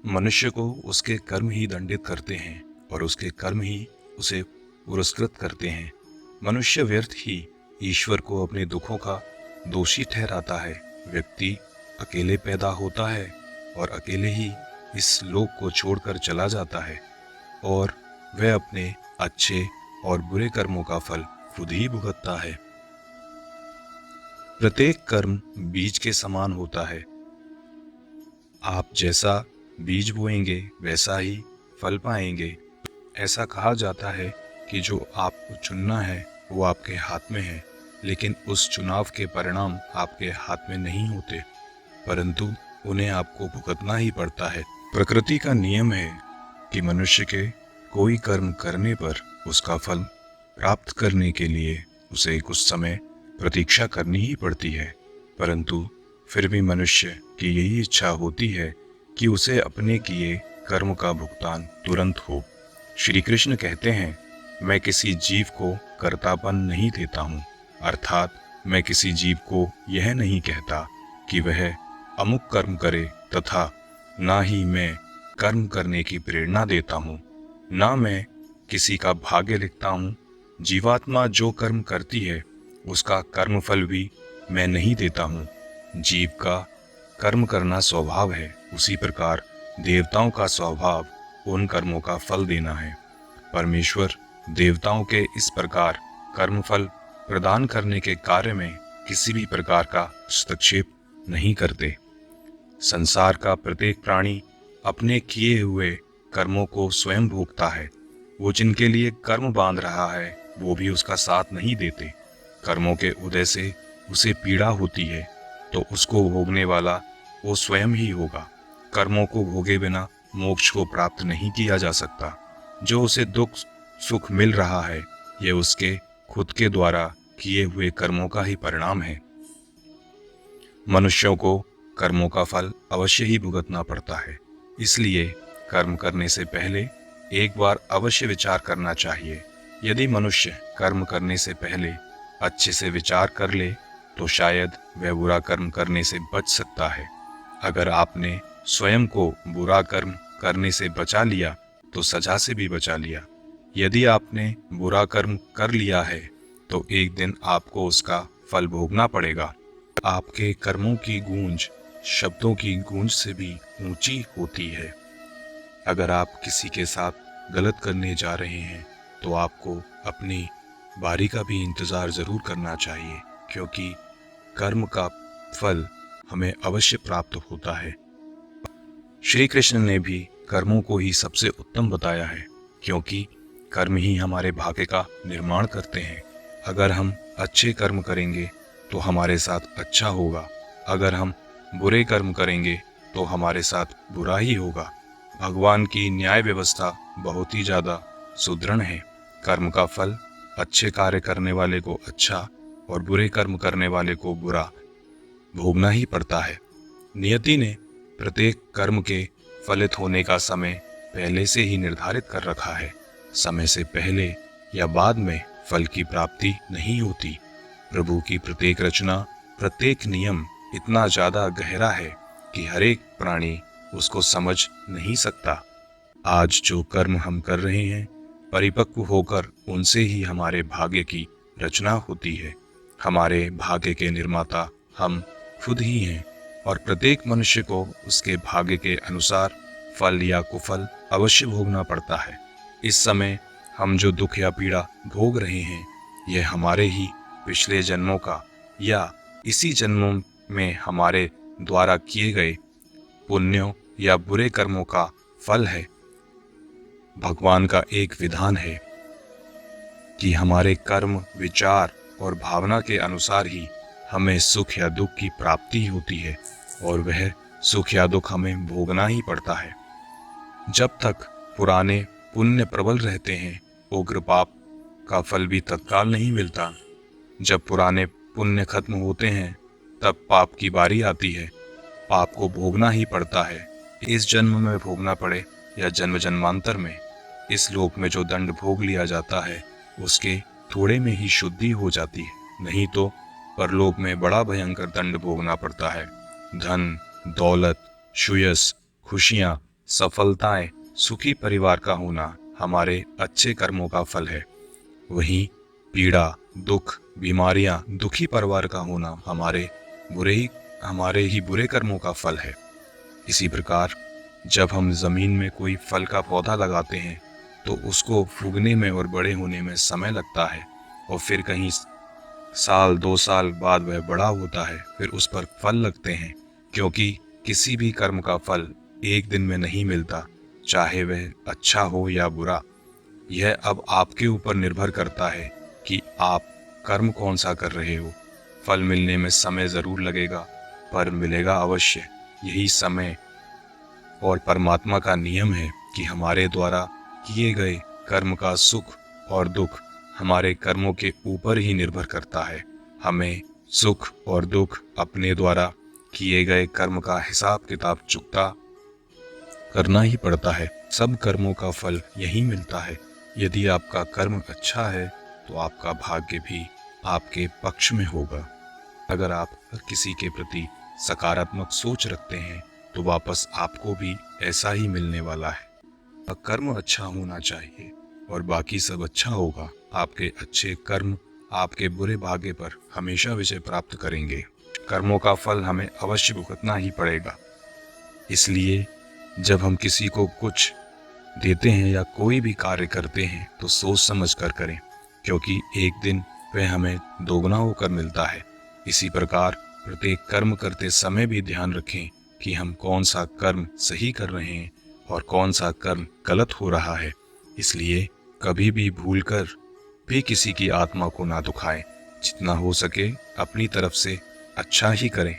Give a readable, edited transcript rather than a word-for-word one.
मनुष्य को उसके कर्म ही दंडित करते हैं और उसके कर्म ही उसे पुरस्कृत करते हैं। मनुष्य व्यर्थ ही ईश्वर को अपने दुखों का दोषी ठहराता है। व्यक्ति अकेले पैदा होता है और अकेले ही इस लोक को छोड़कर चला जाता है और वह अपने अच्छे और बुरे कर्मों का फल खुद ही भुगतता है। प्रत्येक कर्म बीज के समान होता है। आप जैसा बीज बोएंगे वैसा ही फल पाएंगे। ऐसा कहा जाता है कि जो आपको चुनना है वो आपके हाथ में है, लेकिन उस चुनाव के परिणाम आपके हाथ में नहीं होते, परंतु उन्हें आपको भुगतना ही पड़ता है। प्रकृति का नियम है कि मनुष्य के कोई कर्म करने पर उसका फल प्राप्त करने के लिए उसे कुछ समय प्रतीक्षा करनी ही पड़ती है, परंतु फिर भी मनुष्य की यही इच्छा होती है कि उसे अपने किए कर्म का भुगतान तुरंत हो। श्री कृष्ण कहते हैं, मैं किसी जीव को कर्तापन नहीं देता हूँ, अर्थात मैं किसी जीव को यह नहीं कहता कि वह अमुक कर्म करे, तथा ना ही मैं कर्म करने की प्रेरणा देता हूँ, ना मैं किसी का भाग्य लिखता हूँ। जीवात्मा जो कर्म करती है उसका कर्मफल भी मैं नहीं देता हूँ। जीव का कर्म करना स्वभाव है, उसी प्रकार देवताओं का स्वभाव उन कर्मों का फल देना है। परमेश्वर देवताओं के इस प्रकार कर्मफल प्रदान करने के कार्य में किसी भी प्रकार का हस्तक्षेप नहीं करते। संसार का प्रत्येक प्राणी अपने किए हुए कर्मों को स्वयं भोगता है। वो जिनके लिए कर्म बांध रहा है वो भी उसका साथ नहीं देते। कर्मों के उदय से उसे पीड़ा होती है तो उसको भोगने वाला वो स्वयं ही होगा। कर्मों को भोगे बिना मोक्ष को प्राप्त नहीं किया जा सकता। जो उसे दुख सुख मिल रहा है यह उसके खुद के द्वारा किए हुए कर्मों का ही परिणाम है। मनुष्यों को कर्मों का फल अवश्य ही भुगतना पड़ता है, इसलिए कर्म करने से पहले एक बार अवश्य विचार करना चाहिए। यदि मनुष्य कर्म करने से पहले अच्छे से विचार कर ले तो शायद वह बुरा कर्म करने से बच सकता है। अगर आपने स्वयं को बुरा कर्म करने से बचा लिया तो सजा से भी बचा लिया। यदि आपने बुरा कर्म कर लिया है तो एक दिन आपको उसका फल भोगना पड़ेगा। आपके कर्मों की गूंज शब्दों की गूंज से भी ऊंची होती है। अगर आप किसी के साथ गलत करने जा रहे हैं तो आपको अपनी बारी का भी इंतज़ार ज़रूर करना चाहिए, क्योंकि कर्म का फल हमें अवश्य प्राप्त होता है। श्री कृष्ण ने भी कर्मों को ही सबसे उत्तम बताया है, क्योंकि कर्म ही हमारे भाग्य का निर्माण करते हैं। अगर हम अच्छे कर्म करेंगे तो हमारे साथ अच्छा होगा, अगर हम बुरे कर्म करेंगे तो हमारे साथ बुरा ही होगा। भगवान की न्याय व्यवस्था बहुत ही ज़्यादा सुदृढ़ है। कर्म का फल अच्छे कार्य करने वाले को अच्छा और बुरे कर्म करने वाले को बुरा भोगना ही पड़ता है। नियति ने प्रत्येक कर्म के फलित होने का समय पहले से ही निर्धारित कर रखा है। समय से पहले या बाद में फल की प्राप्ति नहीं होती। प्रभु की प्रत्येक रचना, प्रत्येक नियम इतना ज़्यादा गहरा है कि हर एक प्राणी उसको समझ नहीं सकता। आज जो कर्म हम कर रहे हैं परिपक्व होकर उनसे ही हमारे भाग्य की रचना होती है। हमारे भाग्य के निर्माता हम खुद ही हैं और प्रत्येक मनुष्य को उसके भाग्य के अनुसार फल या कुफल अवश्य भोगना पड़ता है। इस समय हम जो दुख या पीड़ा भोग रहे हैं यह हमारे ही पिछले जन्मों का या इसी जन्मों में हमारे द्वारा किए गए पुण्यों या बुरे कर्मों का फल है। भगवान का एक विधान है कि हमारे कर्म, विचार और भावना के अनुसार ही हमें सुख या दुख की प्राप्ति होती है और वह सुख या दुख हमें भोगना ही पड़ता है। जब तक पुराने पुण्य प्रबल रहते हैं उग्र पाप का फल भी तत्काल नहीं मिलता। जब पुराने पुण्य खत्म होते हैं तब पाप की बारी आती है। पाप को भोगना ही पड़ता है, इस जन्म में भोगना पड़े या जन्म जन्मांतर में। इस लोक में जो दंड भोग लिया जाता है उसके थोड़े में ही शुद्धि हो जाती है, नहीं तो परलोक में बड़ा भयंकर दंड भोगना पड़ता है। धन, दौलत, सुयस, खुशियाँ सफलताएं, सुखी परिवार का होना हमारे अच्छे कर्मों का फल है। वहीं पीड़ा, दुख, बीमारियां, दुखी परिवार का होना हमारे ही बुरे कर्मों का फल है। इसी प्रकार जब हम जमीन में कोई फल का पौधा लगाते हैं तो उसको उगने में और बड़े होने में समय लगता है और फिर कहीं साल 2 साल बाद वह बड़ा होता है, फिर उस पर फल लगते हैं। क्योंकि किसी भी कर्म का फल एक दिन में नहीं मिलता, चाहे वह अच्छा हो या बुरा। यह अब आपके ऊपर निर्भर करता है कि आप कर्म कौन सा कर रहे हो। फल मिलने में समय जरूर लगेगा, पर मिलेगा अवश्य। यही समय और परमात्मा का नियम है कि हमारे द्वारा किए गए कर्म का सुख और दुख हमारे कर्मों के ऊपर ही निर्भर करता है। हमें सुख और दुख अपने द्वारा किए गए कर्म का हिसाब किताब चुकता करना ही पड़ता है। सब कर्मों का फल यही मिलता है। यदि आपका कर्म अच्छा है तो आपका भाग्य भी आपके पक्ष में होगा। अगर आप किसी के प्रति सकारात्मक सोच रखते हैं तो वापस आपको भी ऐसा ही मिलने वाला है। कर्म अच्छा होना चाहिए और बाकी सब अच्छा होगा। आपके अच्छे कर्म आपके बुरे भाग्य पर हमेशा विजय प्राप्त करेंगे। कर्मों का फल हमें अवश्य भुगतना ही पड़ेगा। इसलिए जब हम किसी को कुछ देते हैं या कोई भी कार्य करते हैं तो सोच समझ कर करें, क्योंकि एक दिन वह हमें दोगुना होकर मिलता है। इसी प्रकार प्रत्येक कर्म करते समय भी ध्यान रखें कि हम कौन सा कर्म सही कर रहे हैं और कौन सा कर्म गलत हो रहा है। इसलिए कभी भी भूलकर भी किसी की आत्मा को ना दुखाएं। जितना हो सके अपनी तरफ से अच्छा ही करें।